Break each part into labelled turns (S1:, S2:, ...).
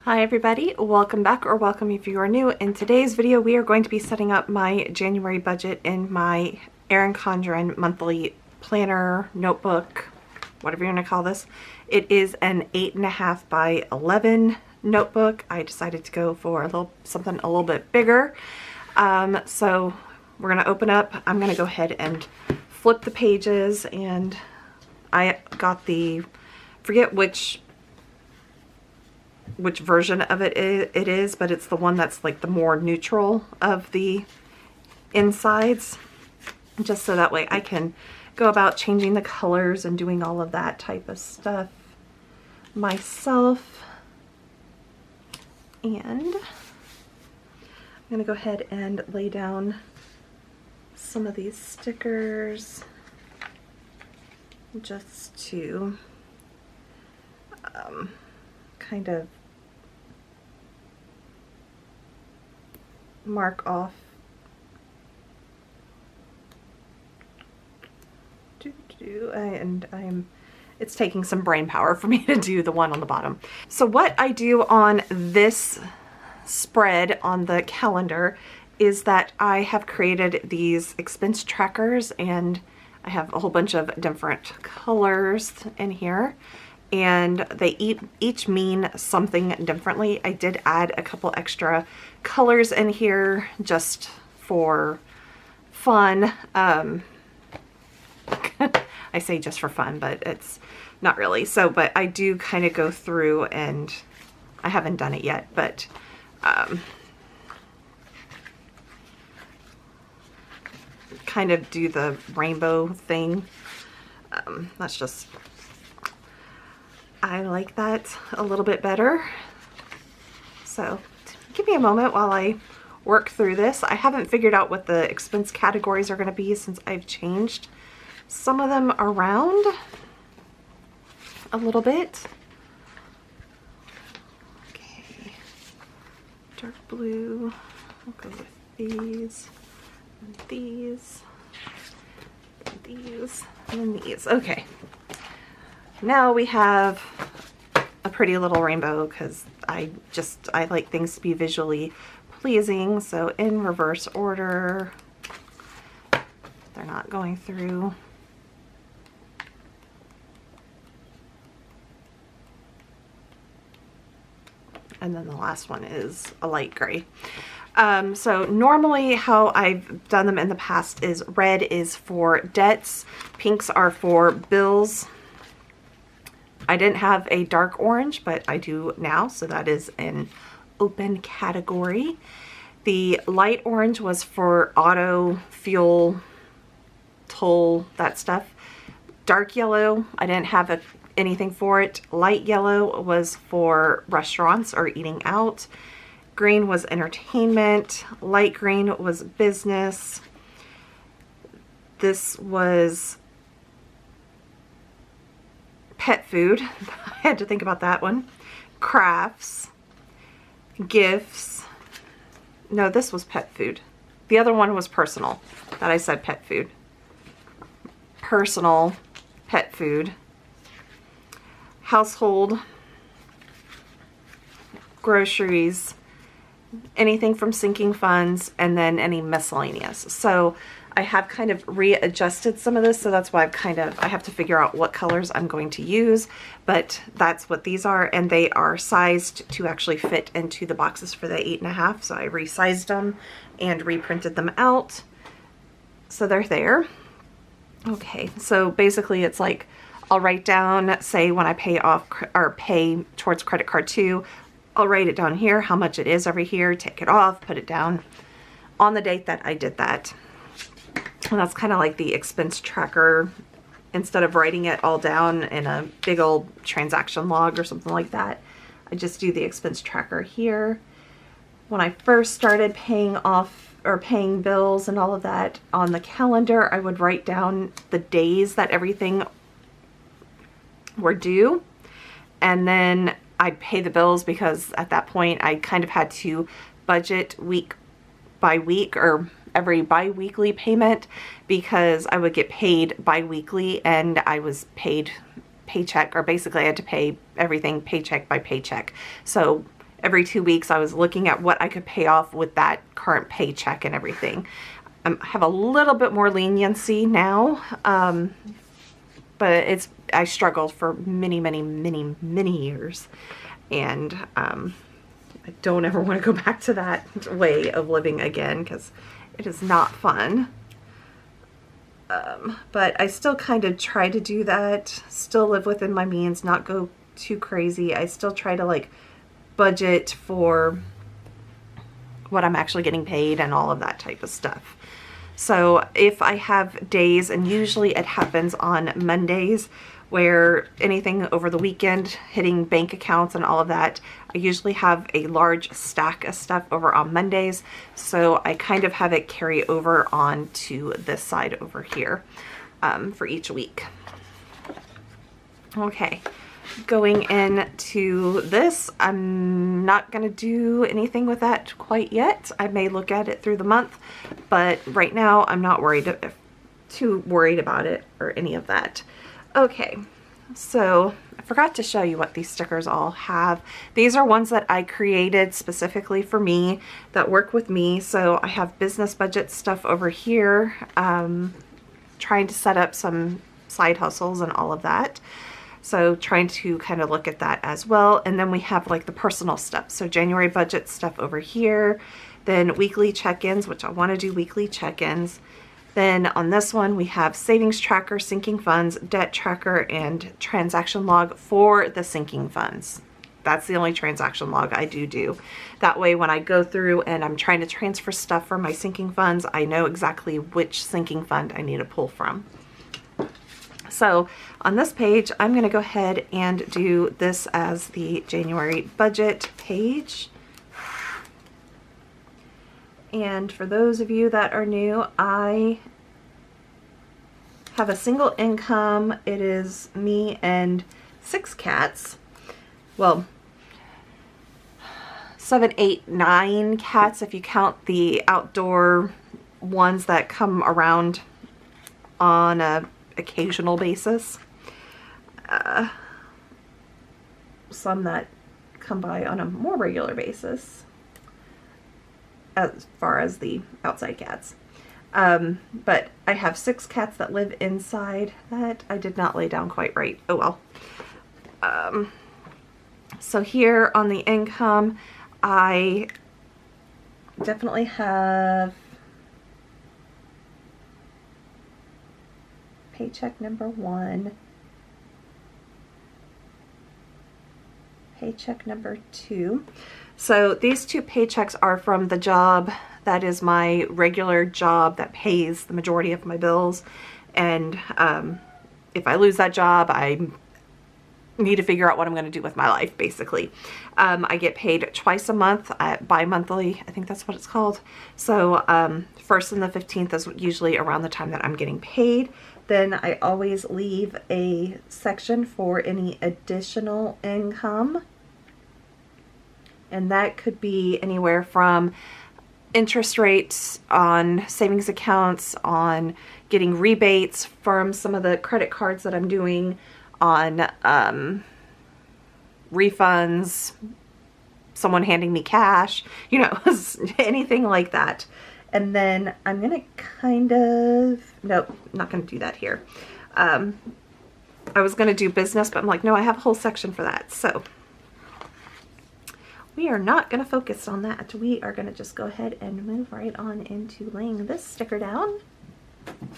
S1: Hi everybody, welcome back, or welcome if you are new. In today's video we are going to be setting up my January budget in my Erin Condren monthly planner, notebook, whatever you want to call this. It is an 8.5 by 11 notebook. I decided to go for something a little bit bigger. So we're going to open up. I'm going to go ahead and flip the pages, and I got forget which version of it is, but it's the one that's like the more neutral of the insides, just so that way I can go about changing the colors and doing all of that type of stuff myself. And I'm gonna go ahead and lay down some of these stickers just to kind of mark off and it's taking some brain power for me to do the one on the bottom. So what I do on this spread on the calendar is that I have created these expense trackers, and I have a whole bunch of different colors in here, and they each mean something differently. I did add a couple extra colors in here just for fun. I say just for fun, but it's not really. So, but I do kind of go through, and I haven't done it yet, but kind of do the rainbow thing. That's just, I like that a little bit better. So give me a moment while I work through this. I haven't figured out what the expense categories are going to be since I've changed some of them around a little bit. Okay, dark blue, I'll go with these, and these, and these, and then these. Okay. Now we have a pretty little rainbow because I like things to be visually pleasing. So in reverse order, they're not going through. And then the last one is a light gray. So normally how I've done them in the past is red is for debts, pinks are for bills. I didn't have a dark orange, but I do now, so that is an open category. The light orange was for auto, fuel, toll, that stuff. Dark yellow, I didn't have anything for it. Light yellow was for restaurants or eating out. Green was entertainment. Light green was business. This was pet food. I had to think about that one. Crafts, gifts. No, this was pet food. The other one was personal, that I said pet food. Personal, pet food, household, groceries, anything from sinking funds, and then any miscellaneous. So I have kind of readjusted some of this, so that's why I have to figure out what colors I'm going to use, but that's what these are, and they are sized to actually fit into the boxes for the 8.5, so I resized them and reprinted them out, so they're there. Okay, so basically it's like I'll write down, say when I pay off or pay towards credit card 2, I'll write it down here, how much it is every year, take it off, put it down on the date that I did that. And that's kind of like the expense tracker. Instead of writing it all down in a big old transaction log or something like that, I just do the expense tracker here. When I first started paying off or paying bills and all of that on the calendar, I would write down the days that everything were due, and then I'd pay the bills, because at that point I kind of had to budget week by week or every bi-weekly payment, because I would get paid bi-weekly and I was paid paycheck, or basically I had to pay everything paycheck by paycheck. So every 2 weeks I was looking at what I could pay off with that current paycheck and everything. I have a little bit more leniency now, but I struggled for many, many, many, many years, and I don't ever want to go back to that way of living again, because it is not fun. But I still kind of try to do that, still live within my means, not go too crazy. I still try to like budget for what I'm actually getting paid and all of that type of stuff. So if I have days, and usually it happens on Mondays, where anything over the weekend hitting bank accounts and all of that, I usually have a large stack of stuff over on Mondays. So I kind of have it carry over onto this side over here for each week. Okay, going into this, I'm not going to do anything with that quite yet. I may look at it through the month, but right now I'm not too worried about it or any of that. Okay, so I forgot to show you what these stickers all have. These are ones that I created specifically for me, that work with me. So I have business budget stuff over here, trying to set up some side hustles and all of that. So trying to kind of look at that as well. And then we have like the personal stuff. So January budget stuff over here, then weekly check-ins, which I want to do weekly check-ins. Then on this one, we have savings tracker, sinking funds, debt tracker, and transaction log for the sinking funds. That's the only transaction log I do. That way, when I go through and I'm trying to transfer stuff from my sinking funds, I know exactly which sinking fund I need to pull from. So on this page, I'm going to go ahead and do this as the January budget page. And for those of you that are new, I have a single income. It is me and 6 cats. Well, 7, 8, 9 cats if you count the outdoor ones that come around on a occasional basis. Some that come by on a more regular basis, as far as the outside cats. But I have 6 cats that live inside. That I did not lay down quite right. Oh well. So here on the income, I definitely have paycheck number 1, paycheck number 2. So these 2 paychecks are from the job that is my regular job that pays the majority of my bills. And if I lose that job, I need to figure out what I'm going to do with my life, basically. I get paid twice a month, bi-monthly, I think that's what it's called. So 1st and the 15th is usually around the time that I'm getting paid. Then I always leave a section for any additional income. And that could be anywhere from interest rates on savings accounts, on getting rebates from some of the credit cards that I'm doing, on refunds, someone handing me cash, you know, anything like that. And then I'm going to nope, not going to do that here. I was going to do business, but I'm like, no, I have a whole section for that. So we are not going to focus on that. We are going to just go ahead and move right on into laying this sticker down.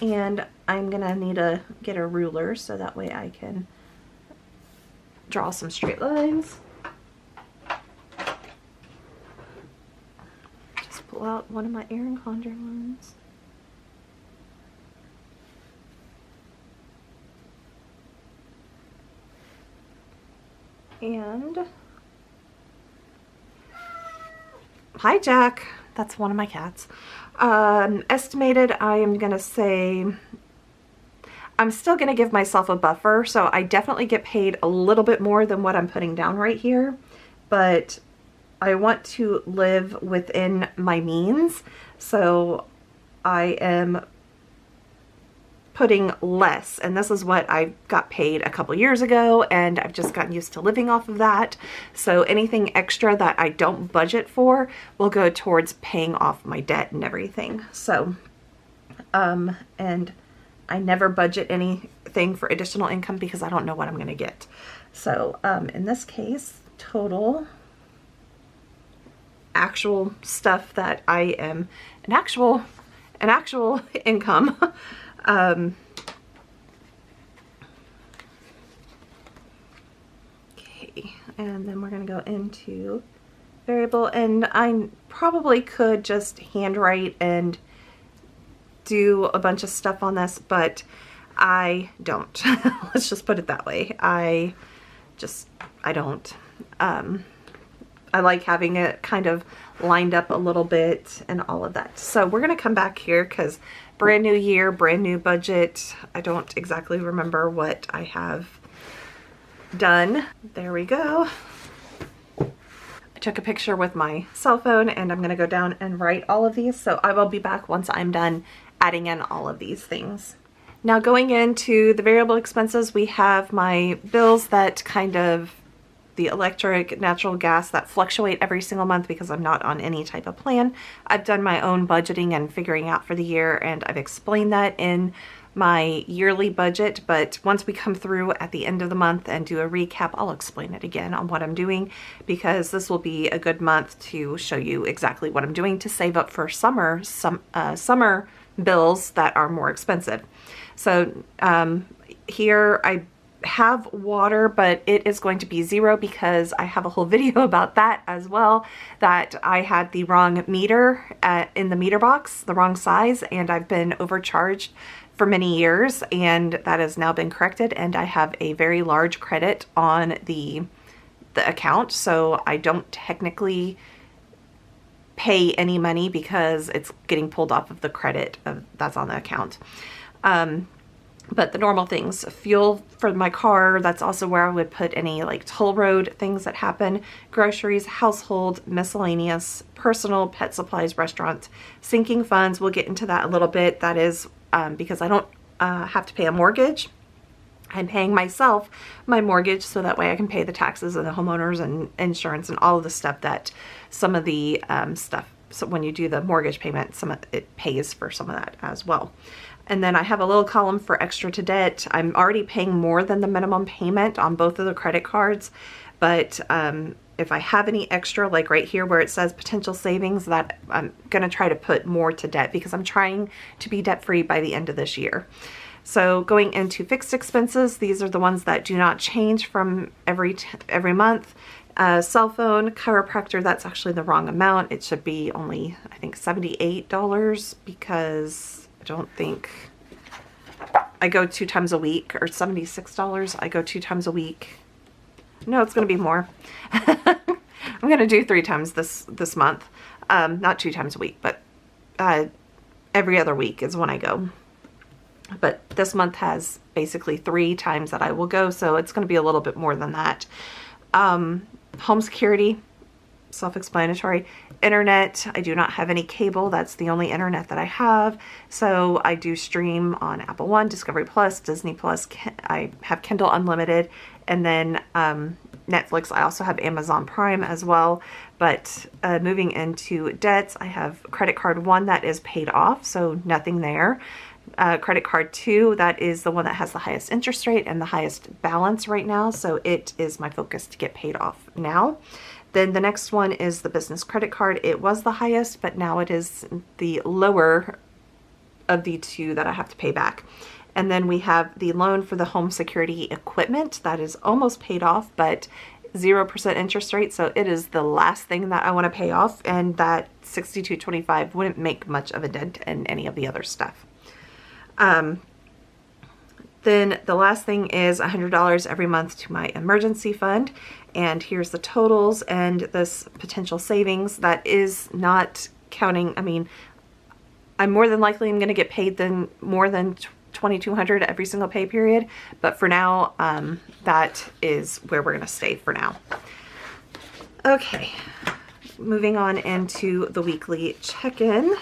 S1: And I'm going to need to get a ruler so that way I can draw some straight lines. Just pull out one of my Erin Condren ones. And hi, Jack. That's one of my cats. Estimated, I am going to say, I'm still going to give myself a buffer. So I definitely get paid a little bit more than what I'm putting down right here. But I want to live within my means. So I am putting less, and this is what I got paid a couple years ago, and I've just gotten used to living off of that. So anything extra that I don't budget for will go towards paying off my debt and everything. So and I never budget anything for additional income because I don't know what I'm going to get. So in this case, total actual stuff that I am an actual income. Okay, and then we're going to go into variable, and I probably could just handwrite and do a bunch of stuff on this, but I don't. Let's just put it that way. I don't. I like having it kind of lined up a little bit and all of that. So we're going to come back here because brand new year, brand new budget. I don't exactly remember what I have done. There we go. I took a picture with my cell phone, and I'm going to go down and write all of these. So I will be back once I'm done adding in all of these things. Now going into the variable expenses, we have my bills that kind of, the electric, natural gas, that fluctuate every single month because I'm not on any type of plan. I've done my own budgeting and figuring out for the year, and I've explained that in my yearly budget, but once we come through at the end of the month and do a recap, I'll explain it again on what I'm doing, because this will be a good month to show you exactly what I'm doing to save up for summer bills that are more expensive. So here I have water, but it is going to be zero because I have a whole video about that as well, that I had the wrong meter in the meter box, the wrong size, and I've been overcharged for many years, and that has now been corrected, and I have a very large credit on the account, so I don't technically pay any money because it's getting pulled off of the credit that's on the account. But the normal things, fuel for my car, that's also where I would put any like toll road things that happen, groceries, household, miscellaneous, personal, pet supplies, restaurant, sinking funds. We'll get into that a little bit. That is because I don't have to pay a mortgage. I'm paying myself my mortgage, so that way I can pay the taxes and the homeowners and insurance and all of the stuff that some of the stuff. So when you do the mortgage payment, it pays for some of that as well. And then I have a little column for extra to debt. I'm already paying more than the minimum payment on both of the credit cards, but if I have any extra, like right here where it says potential savings, that I'm gonna try to put more to debt because I'm trying to be debt free by the end of this year. So going into fixed expenses, these are the ones that do not change from every month. Cell phone, chiropractor, that's actually the wrong amount. It should be only, I think, $78 because I don't think I go 2 times a week, or $76. I go 2 times a week. No, it's going to be more. I'm going to do 3 times this month. Not 2 times a week, but every other week is when I go. But this month has basically 3 times that I will go, so it's going to be a little bit more than that. Home security, self-explanatory. Internet, I do not have any cable. That's the only internet that I have. So I do stream on Apple One, Discovery Plus, Disney Plus. I have Kindle Unlimited, and then Netflix. I also have Amazon Prime as well. But moving into debts, I have credit card 1 that is paid off, so nothing there. Credit card 2, that is the one that has the highest interest rate and the highest balance right now, so it is my focus to get paid off now. Then the next one is the business credit card. It was the highest, but now it is the lower of the 2 that I have to pay back. And then we have the loan for the home security equipment. That is almost paid off, but 0% interest rate, so it is the last thing that I want to pay off, and that $62.25 wouldn't make much of a dent in any of the other stuff. Then the last thing is $100 every month to my emergency fund, and here's the totals and this potential savings. That is not counting, I mean, I'm more than likely I'm going to get paid more than $2,200 every single pay period, but for now that is where we're going to stay for now. Okay, moving on into the weekly check-in.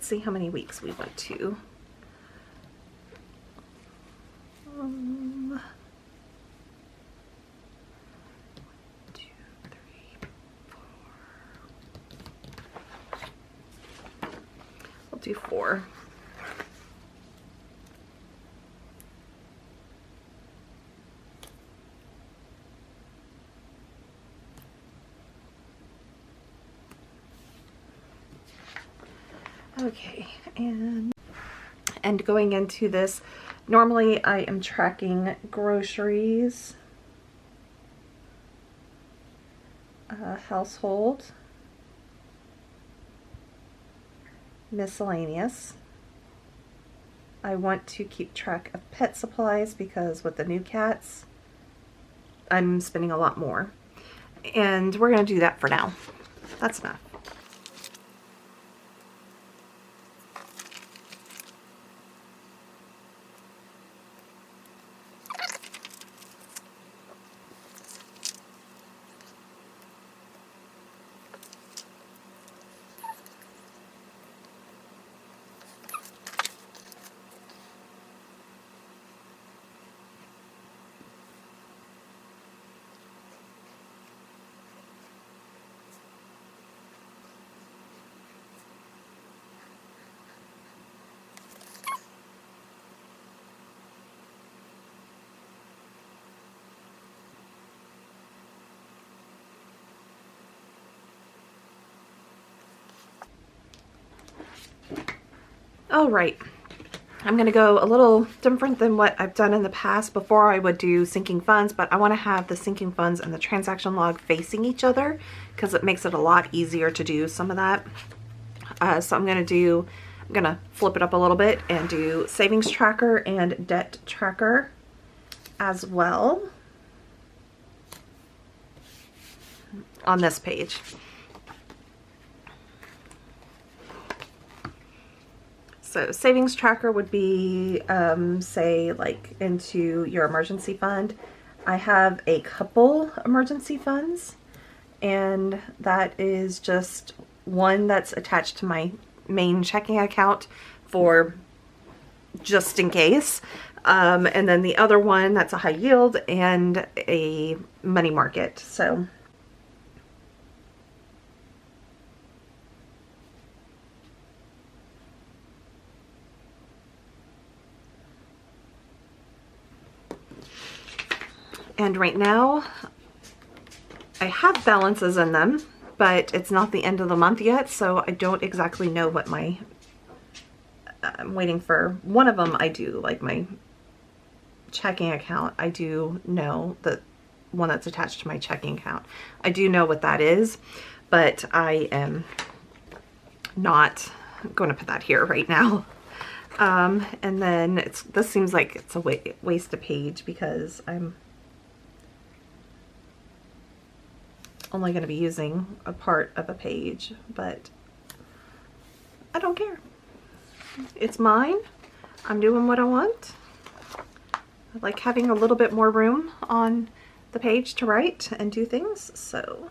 S1: see how many weeks we went to. 2, 3, 4. We'll do 4. Okay, and going into this, normally I am tracking groceries, household, miscellaneous. I want to keep track of pet supplies because with the new cats, I'm spending a lot more. And we're going to do that for now. That's enough. All right, I'm going to go a little different than what I've done in the past. Before I would do sinking funds, but I want to have the sinking funds and the transaction log facing each other because it makes it a lot easier to do some of that. So I'm going to flip it up a little bit and do savings tracker and debt tracker as well on this page. So savings tracker would be, say, like into your emergency fund. I have a couple emergency funds, and that is just one that's attached to my main checking account for just in case. And then the other one that's a high yield and a money market. So and right now I have balances in them, but it's not the end of the month yet, so I don't exactly know what my, I'm waiting for one of them. I do, like my checking account, I do know the one that's attached to my checking account. I do know what that is, but I am not going to put that here right now. And then this seems like it's a waste of page because I'm only going to be using a part of a page, but I don't care. It's mine. I'm doing what I want. I like having a little bit more room on the page to write and do things, so.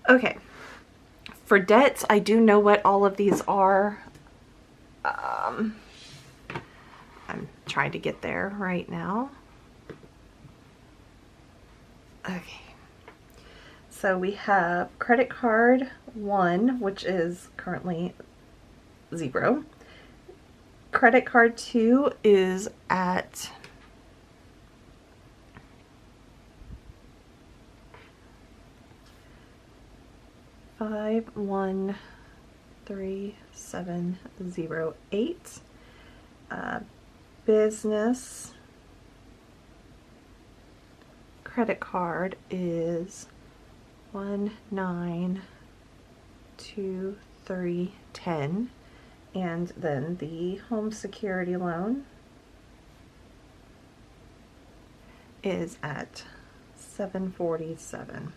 S1: Okay. For debts, I do know what all of these are. I'm trying to get there right now. Okay. So we have credit card 1, which is currently 0. Credit card 2 is at $513,708. Business credit card is 1,923,10, and then the home security loan is at 747.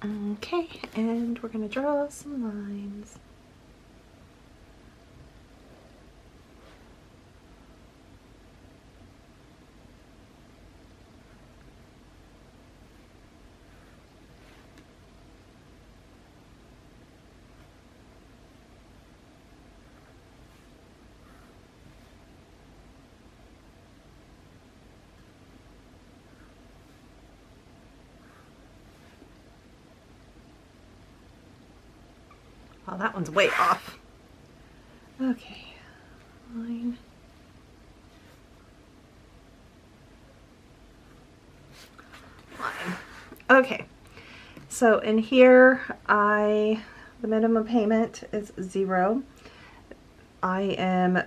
S1: Okay, and we're going to draw some lines. Oh, that one's way off. Okay, line. Line. Okay, so in here, the minimum payment is 0. The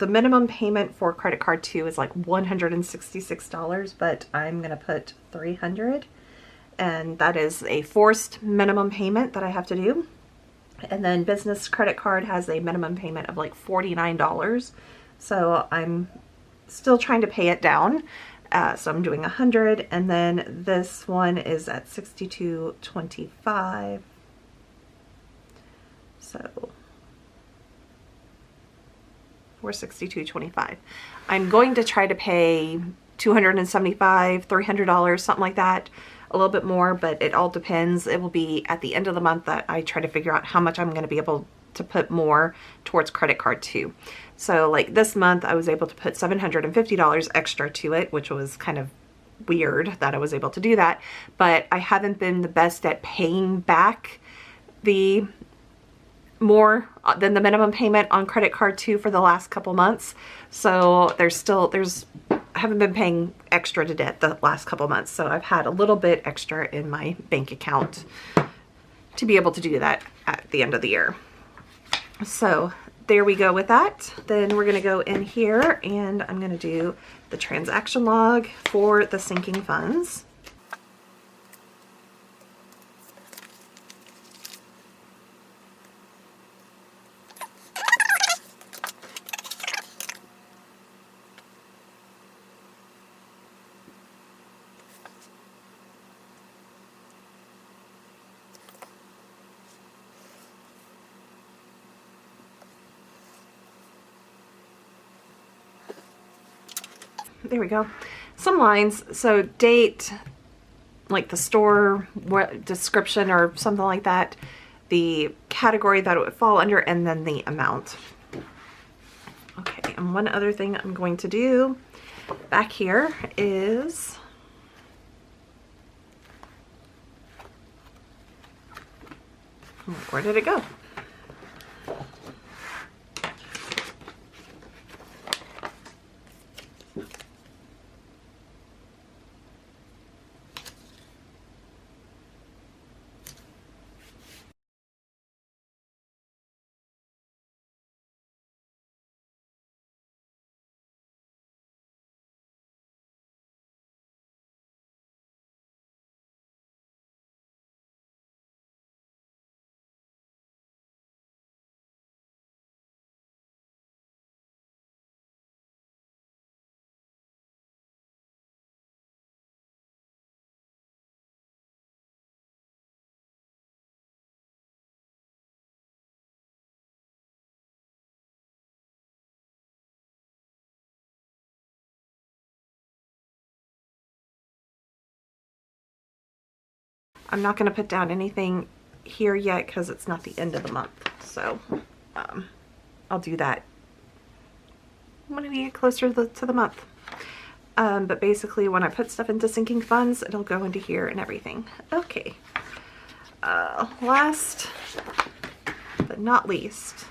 S1: minimum payment for credit card 2 is like $166, but I'm gonna put $300, and that is a forced minimum payment that I have to do. And then business credit card has a minimum payment of like $49, so I'm still trying to pay it down. So I'm doing 100, and then this one is at $62.25. So $462.25. I'm going to try to pay $275, $300, something like that, a little bit more, but it all depends. It will be at the end of the month that I try to figure out how much I'm going to be able to put more towards credit card 2. So like this month I was able to put $750 extra to it, which was kind of weird that I was able to do that, but I haven't been the best at paying back the more than the minimum payment on credit card 2 for the last couple months. So I haven't been paying extra to debt the last couple months. So I've had a little bit extra in my bank account to be able to do that at the end of the year. So there we go with that. Then we're going to go in here and I'm going to do the transaction log for the sinking funds. There we go. Some lines. So date, like the store description or something like that, the category that it would fall under, and then the amount. Okay, and one other thing I'm going to do back here is where did it go? I'm not going to put down anything here yet because it's not the end of the month. So I'll do that when we get closer to the month. But basically when I put stuff into sinking funds, it'll go into here and everything. Okay. Last but not least,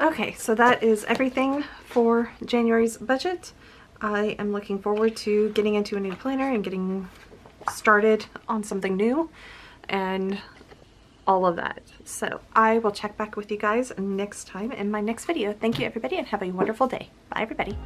S1: Okay, so that is everything for January's budget. I am looking forward to getting into a new planner and getting started on something new and all of that. So I will check back with you guys next time in my next video. Thank you everybody and have a wonderful day. Bye everybody.